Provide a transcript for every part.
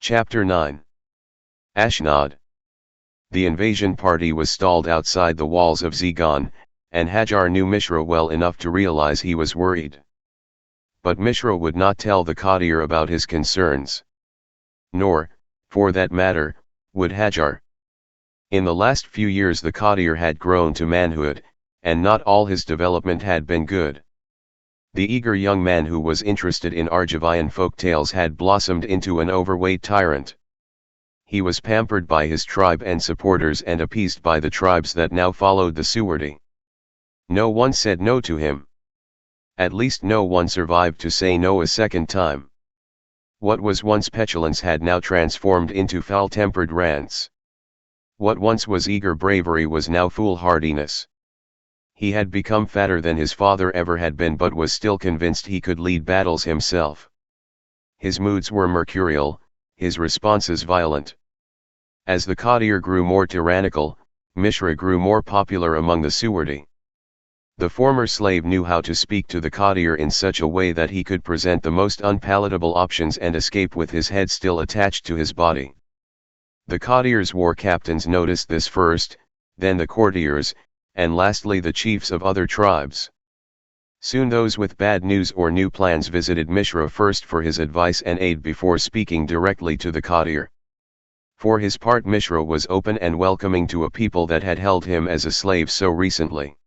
Chapter 9. Ashnod. The invasion party was stalled outside the walls of Zegon, and Hajar knew Mishra well enough to realize he was worried. But Mishra would not tell the Qadir about his concerns. Nor, for that matter, would Hajar. In the last few years the Qadir had grown to manhood, and not all his development had been good. The eager young man who was interested in Argivian folktales had blossomed into an overweight tyrant. He was pampered by his tribe and supporters and appeased by the tribes that now followed the Suwardi. No one said no to him. At least no one survived to say no a second time. What was once petulance had now transformed into foul-tempered rants. What once was eager bravery was now foolhardiness. He had become fatter than his father ever had been, but was still convinced he could lead battles himself. His moods were mercurial, his responses violent. As the Qadir grew more tyrannical, Mishra grew more popular among the Suwardi. The former slave knew how to speak to the Qadir in such a way that he could present the most unpalatable options and escape with his head still attached to his body. The Qadir's war captains noticed this first, then the courtiers, and lastly the chiefs of other tribes. Soon those with bad news or new plans visited Mishra first for his advice and aid before speaking directly to the Qadir. For his part Mishra was open and welcoming to a people that had held him as a slave so recently.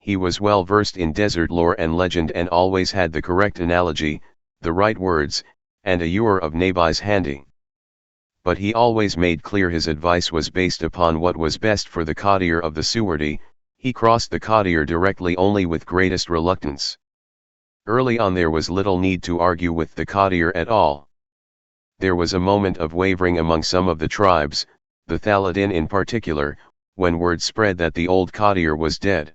He was well versed in desert lore and legend and always had the correct analogy, the right words, and a ewer of nabis handy. But he always made clear his advice was based upon what was best for the Qadir of the Suwardi. He crossed the Qadir directly only with greatest reluctance. Early on there was little need to argue with the Qadir at all. There was a moment of wavering among some of the tribes, the Thaladin in particular, when word spread that the old Qadir was dead.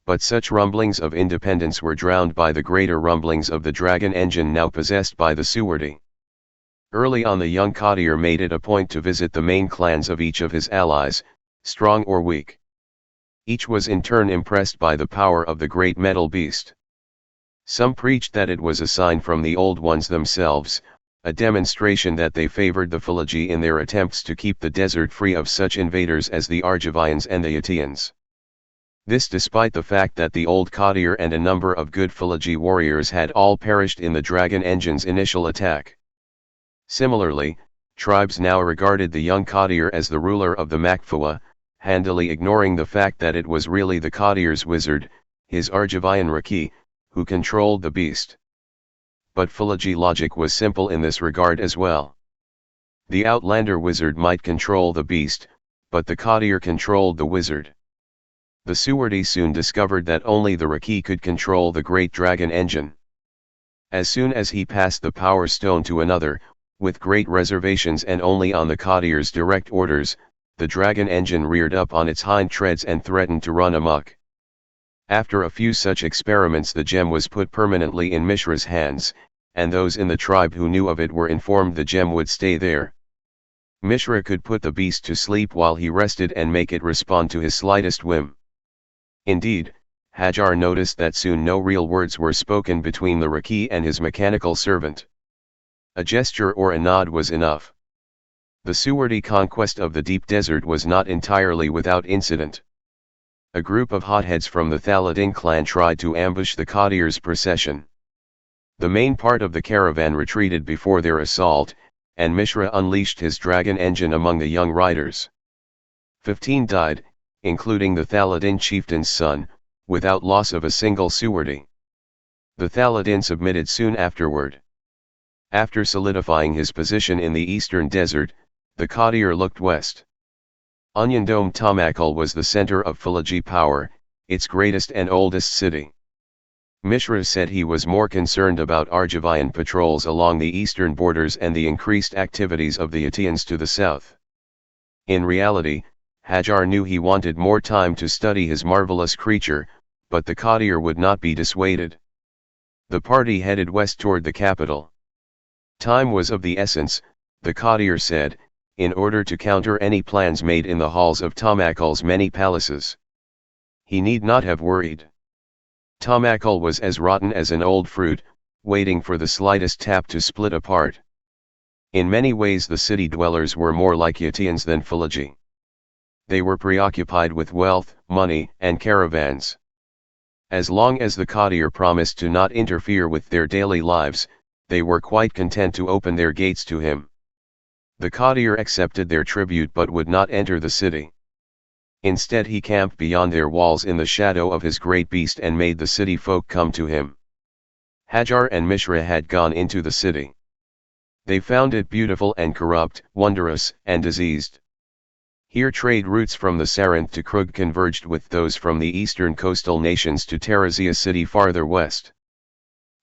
But such rumblings of independence were drowned by the greater rumblings of the dragon engine now possessed by the Suwardi. Early on the young Qadir made it a point to visit the main clans of each of his allies, strong or weak. Each was in turn impressed by the power of the great metal beast. Some preached that it was a sign from the old ones themselves, a demonstration that they favored the Philigi in their attempts to keep the desert free of such invaders as the Argivians and the Yatians. This despite the fact that the old Qadir and a number of good Philigi warriors had all perished in the dragon engine's initial attack. Similarly, tribes now regarded the young Qadir as the ruler of the Makfua, handily ignoring the fact that it was really the Qadir's wizard, his Argivian Raki, who controlled the beast. But Philigi logic was simple in this regard as well. The Outlander wizard might control the beast, but the Qadir controlled the wizard. The Suwardi soon discovered that only the Raki could control the great dragon engine. As soon as he passed the power stone to another, with great reservations and only on the Qadir's direct orders, the dragon engine reared up on its hind treads and threatened to run amok. After a few such experiments the gem was put permanently in Mishra's hands, and those in the tribe who knew of it were informed the gem would stay there. Mishra could put the beast to sleep while he rested and make it respond to his slightest whim. Indeed, Hajar noticed that soon no real words were spoken between the Raki and his mechanical servant. A gesture or a nod was enough. The Suwardi conquest of the deep desert was not entirely without incident. A group of hotheads from the Thaladin clan tried to ambush the Qadir's procession. The main part of the caravan retreated before their assault, and Mishra unleashed his dragon engine among the young riders. 15 died, including the Thaladin chieftain's son, without loss of a single Suwardi. The Thaladin submitted soon afterward. After solidifying his position in the eastern desert, the Qadir looked west. Onion Dome Tamakal was the center of Philigi power, its greatest and oldest city. Mishra said he was more concerned about Argivian patrols along the eastern borders and the increased activities of the Yatians to the south. In reality, Hajar knew he wanted more time to study his marvelous creature, but the Qadir would not be dissuaded. The party headed west toward the capital. Time was of the essence, the Qadir said, in order to counter any plans made in the halls of Tamakal's many palaces. He need not have worried. Tamakal was as rotten as an old fruit, waiting for the slightest tap to split apart. In many ways the city dwellers were more like Yatians than Philigi. They were preoccupied with wealth, money, and caravans. As long as the courtier promised to not interfere with their daily lives, they were quite content to open their gates to him. The courtier accepted their tribute but would not enter the city. Instead he camped beyond their walls in the shadow of his great beast and made the city folk come to him. Hajar and Mishra had gone into the city. They found it beautiful and corrupt, wondrous, and diseased. Here trade routes from the Saranth to Krug converged with those from the eastern coastal nations to Terazia city farther west.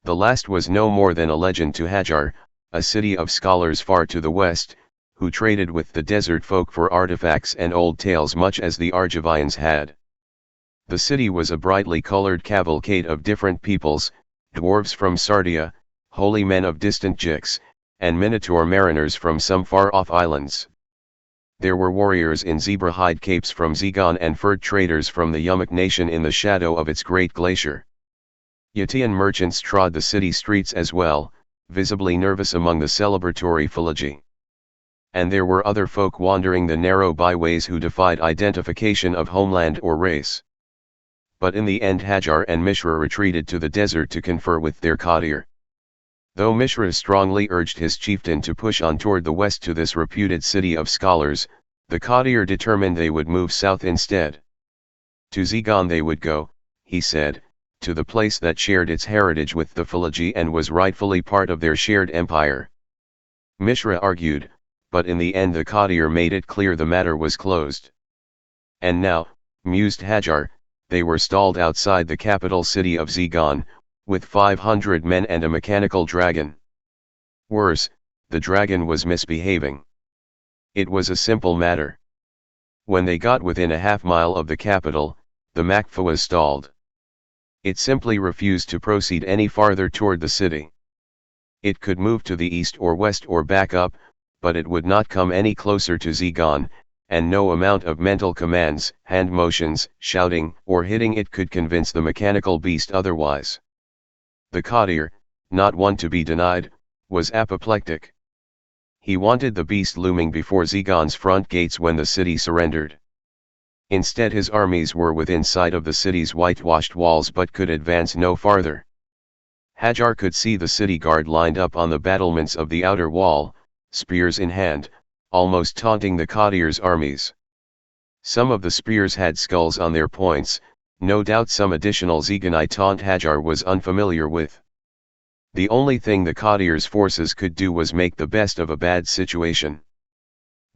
The last was no more than a legend to Hajar, a city of scholars far to the west, who traded with the desert folk for artifacts and old tales much as the Argivians had. The city was a brightly colored cavalcade of different peoples, dwarves from Sardia, holy men of distant Jix, and Minotaur mariners from some far-off islands. There were warriors in zebra-hide capes from Zegon and fur traders from the Yamuk nation in the shadow of its great glacier. Yatian merchants trod the city streets as well, visibly nervous among the celebratory Philigi. And there were other folk wandering the narrow byways who defied identification of homeland or race. But in the end Hajar and Mishra retreated to the desert to confer with their courtier. Though Mishra strongly urged his chieftain to push on toward the west to this reputed city of scholars, the courtier determined they would move south instead. To Zegon they would go, he said, to the place that shared its heritage with the Philigi and was rightfully part of their shared empire. Mishra argued, but in the end the courtier made it clear the matter was closed. And now, mused Hajar, they were stalled outside the capital city of Zegon, with 500 men and a mechanical dragon. Worse, the dragon was misbehaving. It was a simple matter. When they got within a half-mile of the capital, the Makfa was stalled. It simply refused to proceed any farther toward the city. It could move to the east or west or back up, but it would not come any closer to Zegon, and no amount of mental commands, hand motions, shouting, or hitting it could convince the mechanical beast otherwise. The courtier, not one to be denied, was apoplectic. He wanted the beast looming before Zegon's front gates when the city surrendered. Instead his armies were within sight of the city's whitewashed walls but could advance no farther. Hajar could see the city guard lined up on the battlements of the outer wall, spears in hand, almost taunting the courtier's armies. Some of the spears had skulls on their points, no doubt some additional Zegonite taunt Hajar was unfamiliar with. The only thing the courtier's forces could do was make the best of a bad situation.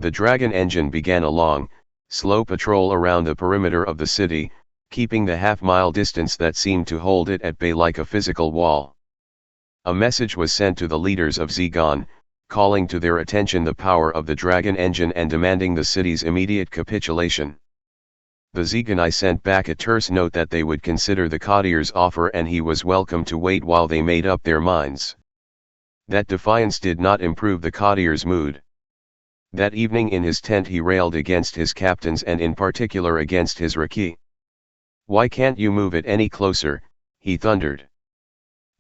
The dragon engine began a long, slow patrol around the perimeter of the city, keeping the half-mile distance that seemed to hold it at bay like a physical wall. A message was sent to the leaders of Zegon, calling to their attention the power of the dragon engine and demanding the city's immediate capitulation. The Zegonai sent back a terse note that they would consider the courtier's offer and he was welcome to wait while they made up their minds. That defiance did not improve the courtier's mood. That evening in his tent he railed against his captains and in particular against his Raki. "Why can't you move it any closer?" he thundered.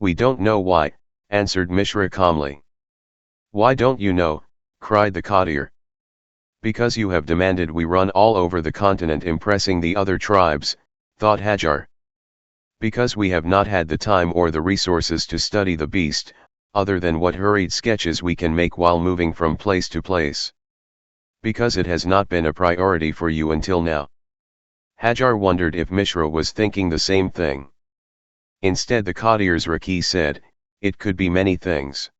"We don't know why," answered Mishra calmly. "Why don't you know?" cried the courtier. "Because you have demanded we run all over the continent impressing the other tribes," thought Hajar. "Because we have not had the time or the resources to study the beast, other than what hurried sketches we can make while moving from place to place. Because it has not been a priority for you until now." Hajar wondered if Mishra was thinking the same thing. Instead the courtier's Raki said, "It could be many things.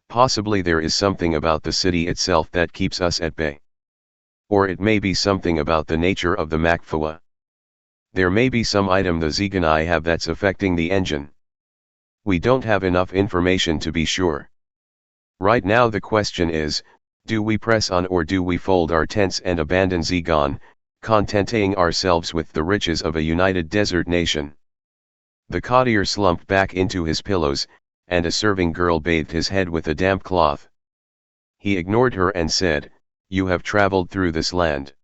Possibly there is something about the city itself that keeps us at bay. Or it may be something about the nature of the Makfawa. There may be some item the Zegonai have that's affecting the engine. We don't have enough information to be sure. Right now the question is, do we press on or do we fold our tents and abandon Zegon, contenting ourselves with the riches of a united desert nation?" The courtier slumped back into his pillows, and a serving girl bathed his head with a damp cloth. He ignored her and said, "You have traveled through this land.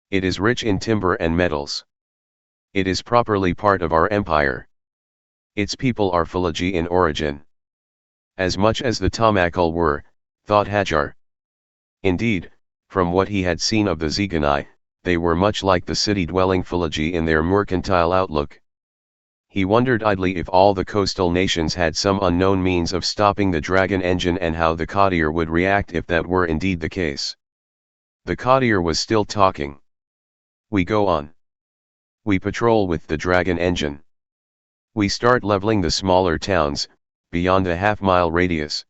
It is rich in timber and metals. It is properly part of our empire. Its people are Philigi in origin. As much as the Tamakal were, thought Hajar. Indeed, from what he had seen of the Zigani, they were much like the city-dwelling Philigi in their mercantile outlook. He wondered idly if all the coastal nations had some unknown means of stopping the dragon engine and how the courtier would react if that were indeed the case. The courtier was still talking. We go on. We patrol with the dragon engine. We start leveling the smaller towns, beyond a half-mile radius.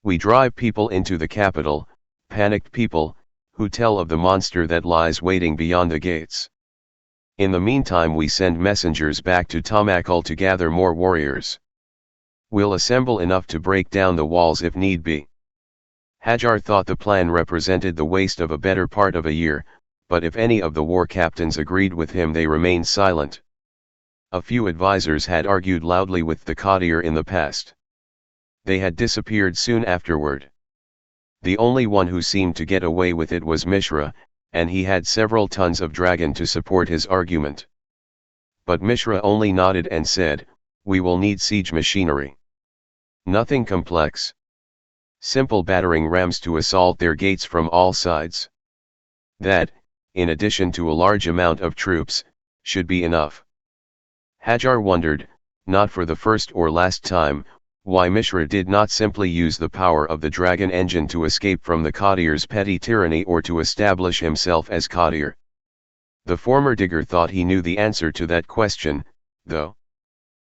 We drive people into the capital, panicked people, who tell of the monster that lies waiting beyond the gates. In the meantime we send messengers back to Tamakal to gather more warriors. We'll assemble enough to break down the walls if need be. Hajar thought the plan represented the waste of a better part of a year, but if any of the war captains agreed with him they remained silent. A few advisors had argued loudly with the courtier in the past. They had disappeared soon afterward. The only one who seemed to get away with it was Mishra, and he had several tons of dragon to support his argument. But Mishra only nodded and said, "We will need siege machinery. Nothing complex. Simple battering rams to assault their gates from all sides. That, in addition to a large amount of troops, should be enough." Hajar wondered, not for the first or last time, why Mishra did not simply use the power of the dragon engine to escape from the courtier's petty tyranny or to establish himself as courtier. The former digger thought he knew the answer to that question, though.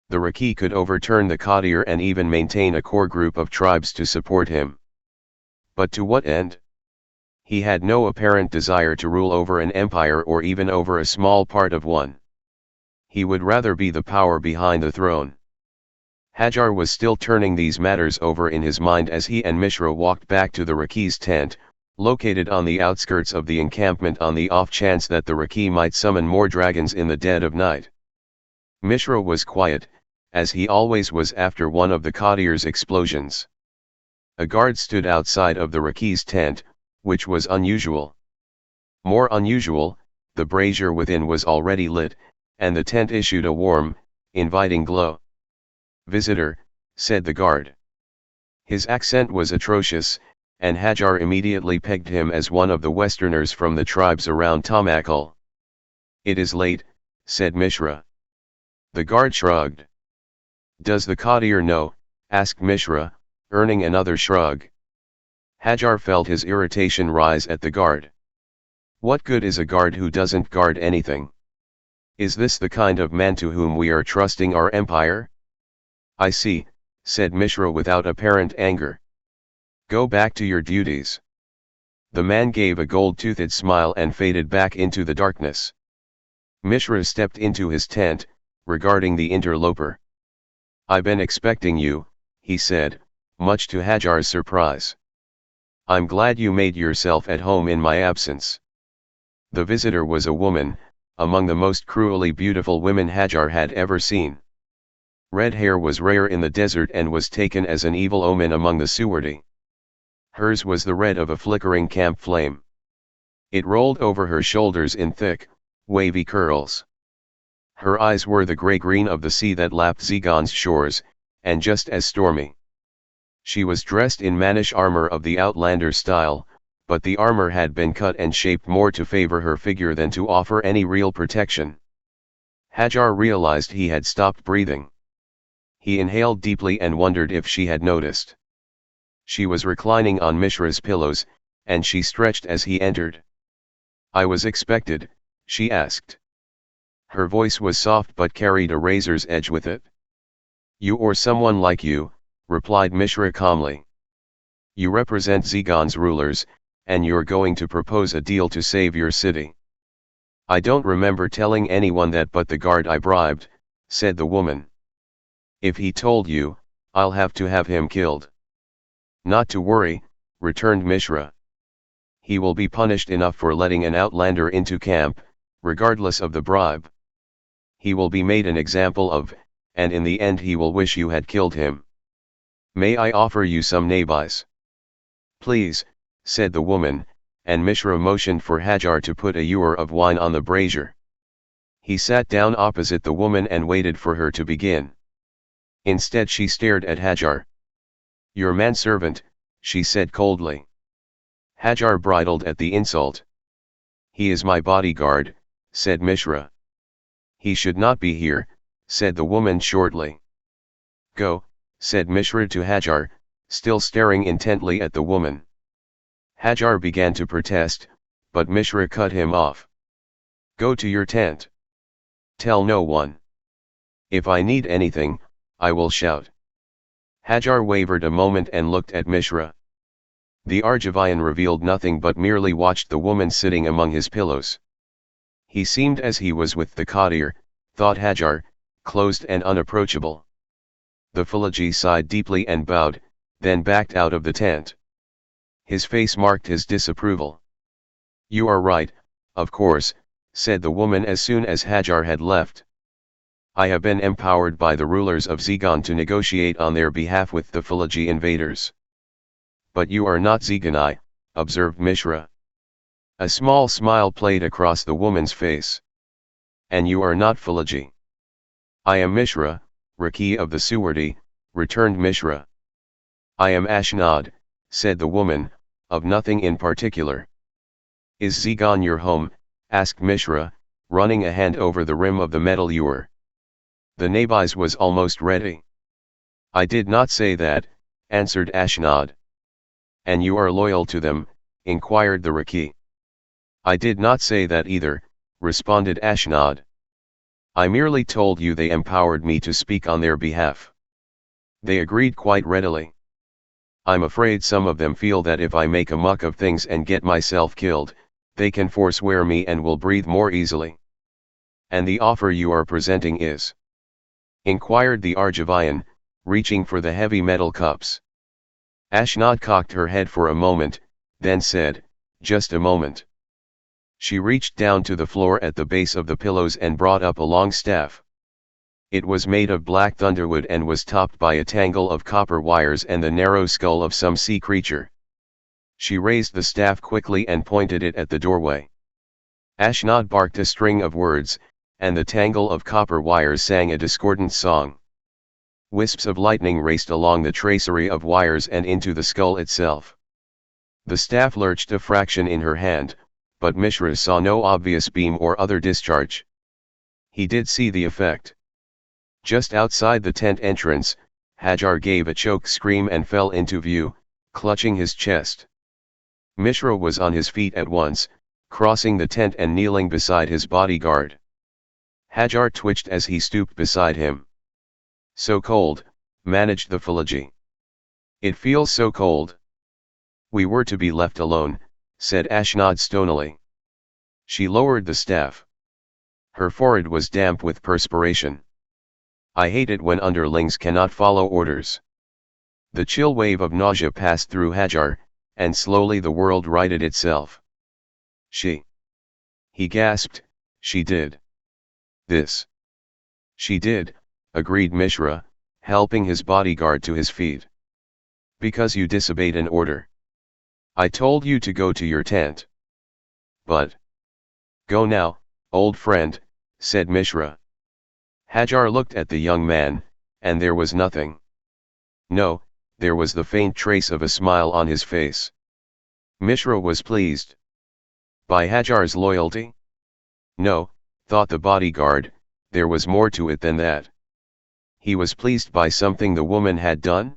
The Raki could overturn the courtier and even maintain a core group of tribes to support him. But to what end? He had no apparent desire to rule over an empire or even over a small part of one. He would rather be the power behind the throne. Hajar was still turning these matters over in his mind as he and Mishra walked back to the Raki's tent, located on the outskirts of the encampment on the off chance that the Raki might summon more dragons in the dead of night. Mishra was quiet, as he always was after one of the courtier's explosions. A guard stood outside of the Raki's tent, which was unusual. More unusual, the brazier within was already lit, and the tent issued a warm, inviting glow. "Visitor," said the guard. His accent was atrocious, and Hajar immediately pegged him as one of the Westerners from the tribes around Tamakal. "It is late," said Mishra. The guard shrugged. "Does the courtier know?" asked Mishra, earning another shrug. Hajar felt his irritation rise at the guard. What good is a guard who doesn't guard anything? Is this the kind of man to whom we are trusting our empire? "I see," said Mishra without apparent anger. "Go back to your duties." The man gave a gold-toothed smile and faded back into the darkness. Mishra stepped into his tent, regarding the interloper. "I've been expecting you," he said, much to Hajar's surprise. "I'm glad you made yourself at home in my absence." The visitor was a woman, among the most cruelly beautiful women Hajar had ever seen. Red hair was rare in the desert and was taken as an evil omen among the Suwardi. Hers was the red of a flickering camp flame. It rolled over her shoulders in thick, wavy curls. Her eyes were the grey-green of the sea that lapped Zigon's shores, and just as stormy. She was dressed in mannish armor of the Outlander style, but the armor had been cut and shaped more to favor her figure than to offer any real protection. Hajar realized he had stopped breathing. He inhaled deeply and wondered if she had noticed. She was reclining on Mishra's pillows, and she stretched as he entered. "I was expected?" she asked. Her voice was soft but carried a razor's edge with it. "You or someone like you," replied Mishra calmly. "You represent Zigon's rulers, and you're going to propose a deal to save your city." "I don't remember telling anyone that but the guard I bribed," said the woman. "If he told you, I'll have to have him killed." "Not to worry," returned Mishra. "He will be punished enough for letting an outlander into camp, regardless of the bribe. He will be made an example of, and in the end he will wish you had killed him. May I offer you some nabis?" "Please," said the woman, and Mishra motioned for Hajar to put a ewer of wine on the brazier. He sat down opposite the woman and waited for her to begin. Instead she stared at Hajar. "Your manservant," she said coldly. Hajar bridled at the insult. He is my bodyguard, said Mishra. He should not be here, said the woman shortly. Go, said Mishra to Hajar, still staring intently at the woman. Hajar began to protest, but Mishra cut him off. Go to your tent. Tell no one. If I need anything, I will shout. Hajar wavered a moment and looked at Mishra. The Argivian revealed nothing but merely watched the woman sitting among his pillows. He seemed as he was with the Qadir, thought Hajar, closed and unapproachable. The Philigi sighed deeply and bowed, then backed out of the tent. His face marked his disapproval. You are right, of course, said the woman as soon as Hajar had left. I have been empowered by the rulers of Zegon to negotiate on their behalf with the Philigi invaders. But you are not Zegonai, observed Mishra. A small smile played across the woman's face. And you are not Philigi. I am Mishra, Raki of the Suwardi, returned Mishra. I am Ashnod, said the woman, of nothing in particular. Is Zegon your home? Asked Mishra, running a hand over the rim of the metal ewer. The Nabis was almost ready. I did not say that, answered Ashnod. And you are loyal to them, inquired the Raki. I did not say that either, responded Ashnod. I merely told you they empowered me to speak on their behalf. They agreed quite readily. I'm afraid some of them feel that if I make a muck of things and get myself killed, they can forswear me and will breathe more easily. And the offer you are presenting is? Inquired the Argivian, reaching for the heavy metal cups. Ashnod cocked her head for a moment, then said, just a moment. She reached down to the floor at the base of the pillows and brought up a long staff. It was made of black thunderwood and was topped by a tangle of copper wires and the narrow skull of some sea creature. She raised the staff quickly and pointed it at the doorway. Ashnod barked a string of words, and the tangle of copper wires sang a discordant song. Wisps of lightning raced along the tracery of wires and into the skull itself. The staff lurched a fraction in her hand, but Mishra saw no obvious beam or other discharge. He did see the effect. Just outside the tent entrance, Hajar gave a choked scream and fell into view, clutching his chest. Mishra was on his feet at once, crossing the tent and kneeling beside his bodyguard. Hajar twitched as he stooped beside him. So cold, managed the Philigi. It feels so cold. We were to be left alone, said Ashnod stonily. She lowered the staff. Her forehead was damp with perspiration. I hate it when underlings cannot follow orders. The chill wave of nausea passed through Hajar, and slowly the world righted itself. He gasped, she did. This. She did, agreed Mishra, helping his bodyguard to his feet. Because you disobeyed an order. I told you to go to your tent. But. Go now, old friend, said Mishra. Hajar looked at the young man, and there was nothing. No, there was the faint trace of a smile on his face. Mishra was pleased. By Hajar's loyalty? No, thought the bodyguard, there was more to it than that. He was pleased by something the woman had done?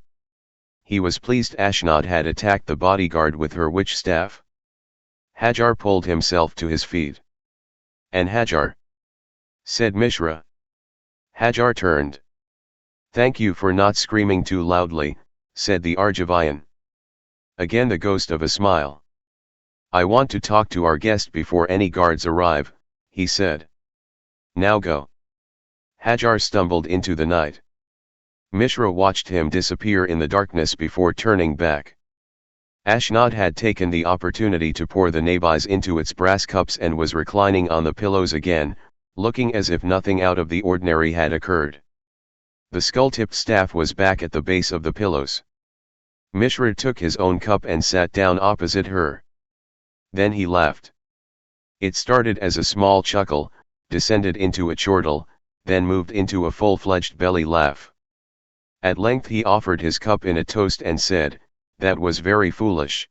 He was pleased Ashnod had attacked the bodyguard with her witch staff? Hajar pulled himself to his feet. And Hajar? Said Mishra. Hajar turned. Thank you for not screaming too loudly, said the Argivian. Again the ghost of a smile. I want to talk to our guest before any guards arrive, he said. Now go. Hajar stumbled into the night. Mishra watched him disappear in the darkness before turning back. Ashnod had taken the opportunity to pour the nabis into its brass cups and was reclining on the pillows again, looking as if nothing out of the ordinary had occurred. The skull-tipped staff was back at the base of the pillows. Mishra took his own cup and sat down opposite her. Then he laughed. It started as a small chuckle, descended into a chortle, then moved into a full-fledged belly laugh. At length he offered his cup in a toast and said, That was very foolish.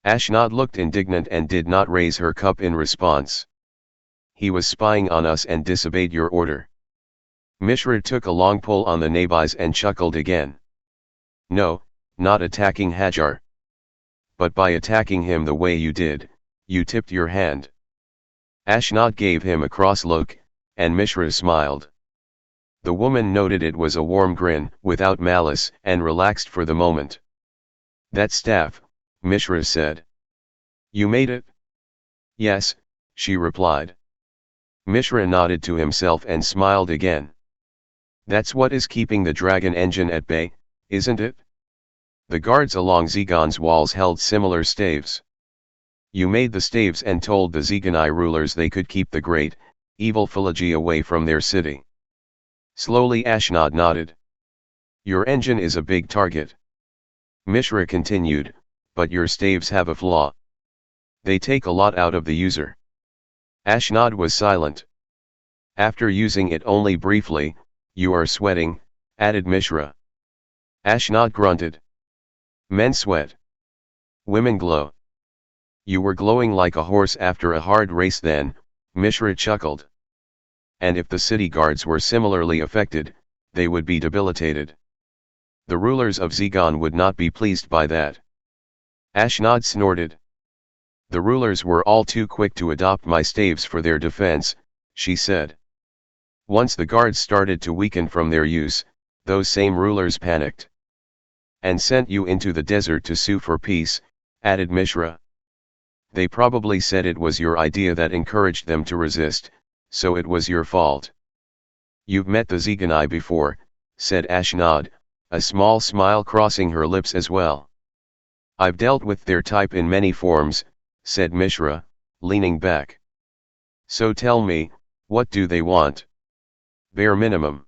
Ashnod looked indignant and did not raise her cup in response. He was spying on us and disobeyed your order. Mishra took a long pull on the nabis and chuckled again. No, not attacking Hajar. But by attacking him the way you did, you tipped your hand. Ashnod gave him a cross look, and Mishra smiled. The woman noted it was a warm grin, without malice, and relaxed for the moment. That staff, Mishra said. You made it? Yes, she replied. Mishra nodded to himself and smiled again. That's what is keeping the dragon engine at bay, isn't it? The guards along Zegon's walls held similar staves. You made the staves and told the Zeganai rulers they could keep the great, evil Philology away from their city. Slowly Ashnod nodded. Your engine is a big target. Mishra continued, but your staves have a flaw. They take a lot out of the user. Ashnod was silent. After using it only briefly, you are sweating, added Mishra. Ashnod grunted. Men sweat. Women glow. You were glowing like a horse after a hard race then, Mishra chuckled. And if the city guards were similarly affected, they would be debilitated. The rulers of Zegon would not be pleased by that. Ashnod snorted. The rulers were all too quick to adopt my staves for their defense, she said. Once the guards started to weaken from their use, those same rulers panicked. And sent you into the desert to sue for peace, added Mishra. They probably said it was your idea that encouraged them to resist, so it was your fault. You've met the Zeganai before, said Ashnod, a small smile crossing her lips as well. I've dealt with their type in many forms, said Mishra, leaning back. So tell me, what do they want? Bare minimum.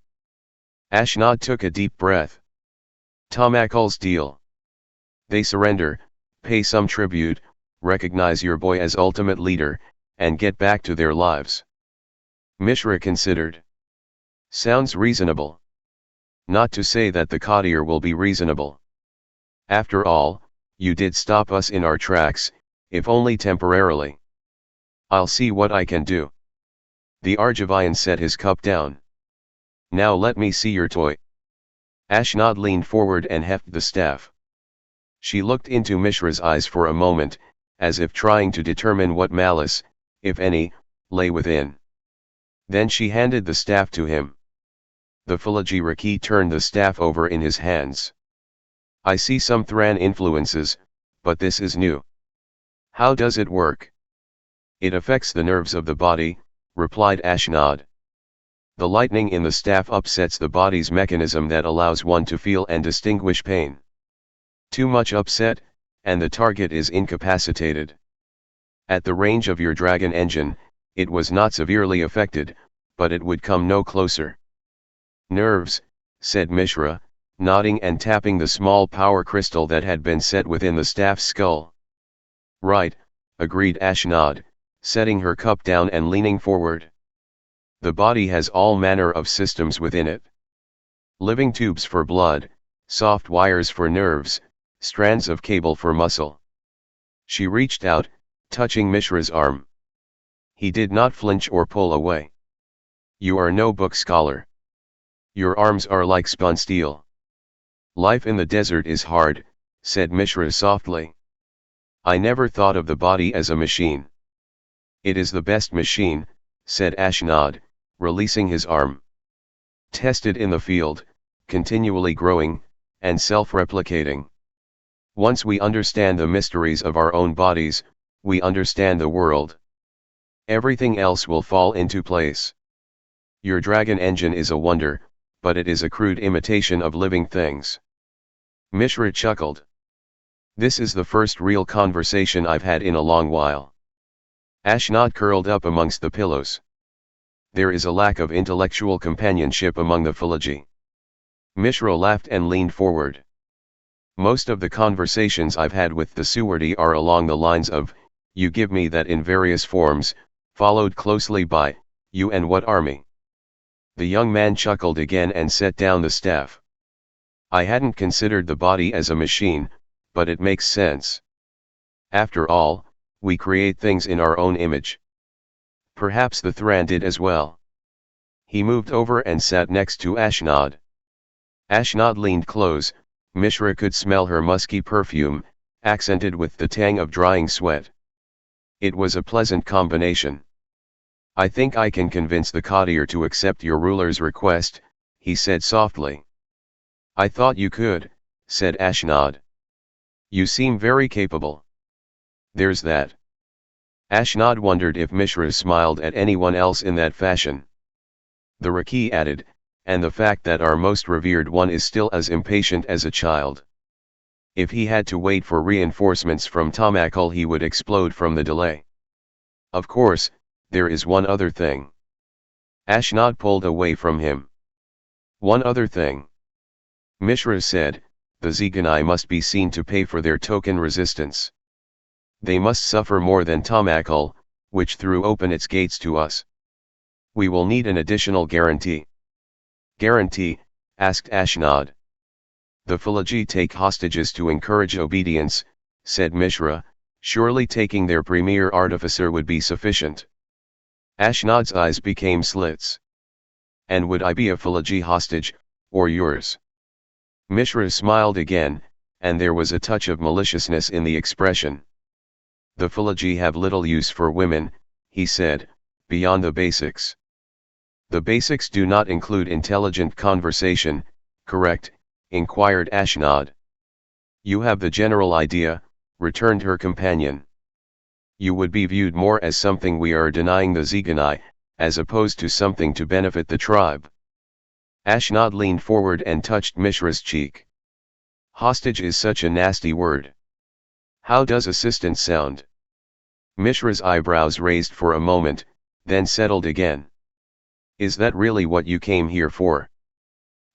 Ashnod took a deep breath. Tomakul's deal. They surrender, pay some tribute, recognize your boy as ultimate leader, and get back to their lives. Mishra considered. Sounds reasonable. Not to say that the Qadir will be reasonable. After all, you did stop us in our tracks, if only temporarily. I'll see what I can do. The Argivian set his cup down. Now let me see your toy. Ashnod leaned forward and hefted the staff. She looked into Mishra's eyes for a moment, as if trying to determine what malice, if any, lay within. Then she handed the staff to him. The Philology Raki turned the staff over in his hands. I see some Thran influences, but this is new. How does it work? It affects the nerves of the body, replied Ashnod. The lightning in the staff upsets the body's mechanism that allows one to feel and distinguish pain. Too much upset, and the target is incapacitated. At the range of your dragon engine, it was not severely affected, but it would come no closer. Nerves, said Mishra, nodding and tapping the small power crystal that had been set within the staff's skull. Right, agreed Ashnod, setting her cup down and leaning forward. The body has all manner of systems within it. Living tubes for blood, soft wires for nerves, strands of cable for muscle. She reached out, touching Mishra's arm. He did not flinch or pull away. You are no book scholar. Your arms are like spun steel. Life in the desert is hard, said Mishra softly. I never thought of the body as a machine. It is the best machine, said Ashnod, releasing his arm. Tested in the field, continually growing, and self-replicating. Once we understand the mysteries of our own bodies, we understand the world. Everything else will fall into place. Your dragon engine is a wonder, but it is a crude imitation of living things. Mishra chuckled. This is the first real conversation I've had in a long while. Ashnod curled up amongst the pillows. There is a lack of intellectual companionship among the Philology. Mishra laughed and leaned forward. Most of the conversations I've had with the Suwardi are along the lines of, you give me that in various forms, followed closely by, you and what army? The young man chuckled again and set down the staff. I hadn't considered the body as a machine, but it makes sense. After all, we create things in our own image. Perhaps the Thran did as well. He moved over and sat next to Ashnod. Ashnod leaned close. Mishra could smell her musky perfume, accented with the tang of drying sweat. It was a pleasant combination. I think I can convince the courtier to accept your ruler's request, he said softly. I thought you could, said Ashnod. You seem very capable. There's that. Ashnod wondered if Mishra smiled at anyone else in that fashion. The Raki added, and the fact that our most revered one is still as impatient as a child. If he had to wait for reinforcements from Tamakal, he would explode from the delay. Of course, there is one other thing. Ashnod pulled away from him. One other thing. Mishra said, the Zeganai must be seen to pay for their token resistance. They must suffer more than Tamakal, which threw open its gates to us. We will need an additional guarantee. Guarantee? Asked Ashnod. The Philagi take hostages to encourage obedience, said Mishra. Surely taking their premier artificer would be sufficient. Ashnod's eyes became slits. And would I be a Philagi hostage, or yours? Mishra smiled again, and there was a touch of maliciousness in the expression. The Philagi have little use for women, he said, beyond the basics. The basics do not include intelligent conversation, correct? Inquired Ashnod. You have the general idea, returned her companion. You would be viewed more as something we are denying the Zeganai, as opposed to something to benefit the tribe. Ashnod leaned forward and touched Mishra's cheek. Hostage is such a nasty word. How does assistant sound? Mishra's eyebrows raised for a moment, then settled again. Is that really what you came here for?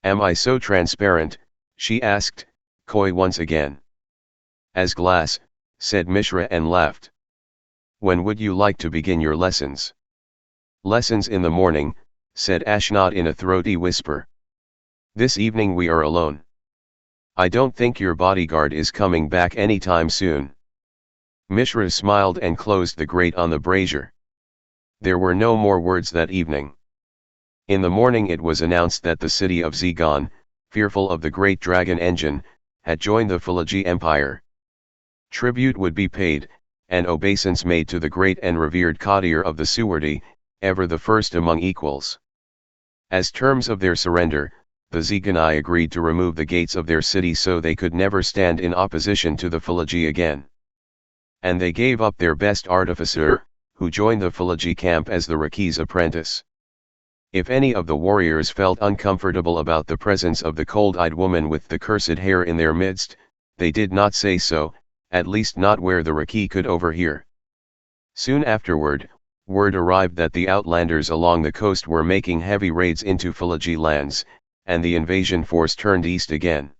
Am I so transparent? She asked, coy once again. As glass, said Mishra and laughed. When would you like to begin your lessons? Lessons in the morning, said Ashnod in a throaty whisper. This evening we are alone. I don't think your bodyguard is coming back anytime soon. Mishra smiled and closed the grate on the brazier. There were no more words that evening. In the morning it was announced that the city of Zegan, fearful of the great dragon engine, had joined the Philagi Empire. Tribute would be paid, and obeisance made to the great and revered courtier of the Suwardi, ever the first among equals. As terms of their surrender, the Zeganai agreed to remove the gates of their city so they could never stand in opposition to the Philagi again. And they gave up their best artificer, who joined the Philagi camp as the Raki's apprentice. If any of the warriors felt uncomfortable about the presence of the cold-eyed woman with the cursed hair in their midst, they did not say so, at least not where the Raki could overhear. Soon afterward, word arrived that the outlanders along the coast were making heavy raids into Philagi lands, and the invasion force turned east again.